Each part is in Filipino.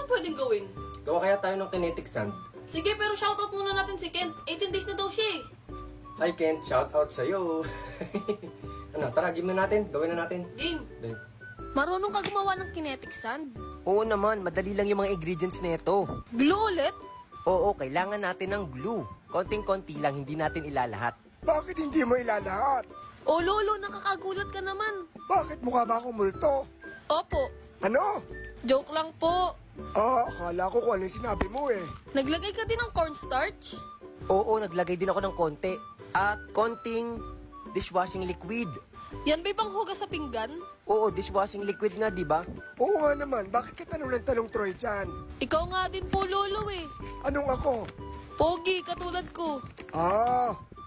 pwedeng gawin? Gawa kaya tayo ng kinetic sand? Sige, pero shoutout muna natin si Kent. 18 days na daw siya eh. Hi Kent, shout out sa'yo. Ano, tara, game na natin. Gawin na natin. Game. Game. Marunong ka gumawa ng kinetic sand? Oo naman, madali lang yung mga ingredients nito. Glue ulit? Oo, kailangan natin ng glue. Konting-konti lang, hindi natin ilalahat. Bakit hindi mo ilalahat? O lolo, nakakagulat ka naman. Bakit mukha ba akong multo? Opo, Ano? joke lang po. Akala ko kung ano yung sinabi mo eh. Naglagay ka din ng cornstarch? Oo, naglagay din ako ng konti. At konting dishwashing liquid. Yan ba'y panghugas sa pinggan? Oo, dishwashing liquid nga, di ba? Oo nga naman, bakit ka tanong ng tanong Troy dyan? Ikaw nga din po, lolo eh. Anong ako? Pogi, katulad ko.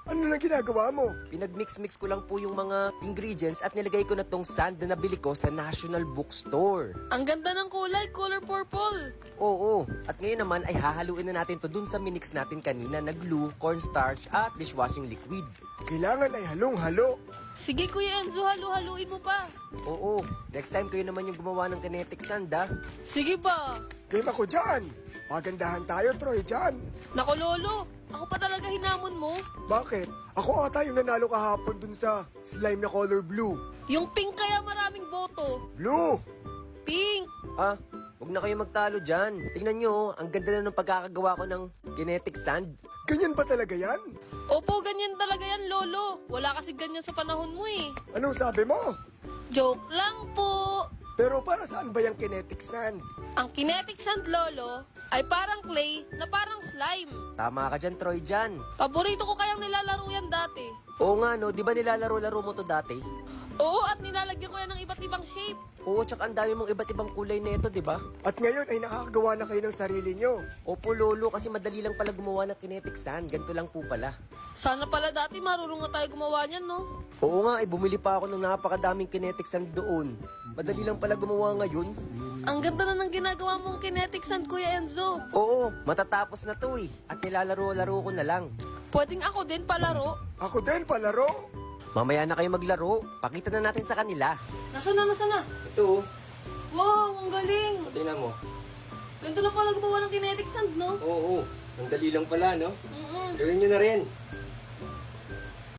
Ano na ginagawa mo? Pinag-mix-mix ko lang po yung mga ingredients at nilagay ko na tong sand na nabili ko sa National Bookstore. Ang ganda ng kulay, color purple. Oo, at ngayon naman ay hahaluin na natin to dun sa minix natin kanina na glue, cornstarch at dishwashing liquid. Kailangan ay halong-halo. Sige, Kuya Enzo, halu-haluin mo pa. Oo, next time kayo naman yung gumawa ng kinetic sand ah. Sige ba? Game ako dyan. Magandahan tayo, Troy, dyan. Nako, lolo. Ako pa talaga hinamon mo. Bakit? Ako ata yung nanalo kahapon dun sa slime na color blue. Yung pink kaya maraming boto. Blue! Pink. Ah, huwag na kayo magtalo dyan. Tingnan nyo, ang ganda na ng pagkakagawa ko ng kinetic sand. Ganyan ba talaga yan? Opo, ganyan talaga yan, lolo. Wala kasi ganyan sa panahon mo eh. Anong sabi mo? Joke lang po. Pero para saan ba yung kinetic sand? Ang kinetic sand, lolo, ay parang clay na parang slime. Tama ka dyan, Troy, dyan. Paborito ko kayang nilalaro yan dati. Oo nga, no, di ba nilalaro-laro mo to dati? Oo, at nilalagyan ko yan ng iba't ibang shape. Oo, tsaka ang dami mong iba't ibang kulay na ito, di ba? At ngayon ay nakakagawa na kayo ng sarili nyo. Opo, lolo, kasi madali lang pala gumawa ng kinetic sand. Ganito lang po pala. Sana pala dati marunong na tayo gumawa niyan, no? Oo nga, bumili pa ako ng napakadaming kinetic sand doon. Madali lang pala gumawa ngayon. Ang ganda na ng ginagawa mong kinetic sand, Kuya Enzo. Oo, matatapos na to eh. At nilalaro-laro ko na lang. Pwedeng ako din palaro. Ako din, palaro. Mamaya na kayo maglaro. Pakita na natin sa kanila. Nasaan na, nasaan na? Ito, Wow, ang galing! tingnan mo. Ganda na pala gumawa ng kinetic sand, no? Oo, ang dali lang pala, no? Mm-mm. Gawin nyo na rin.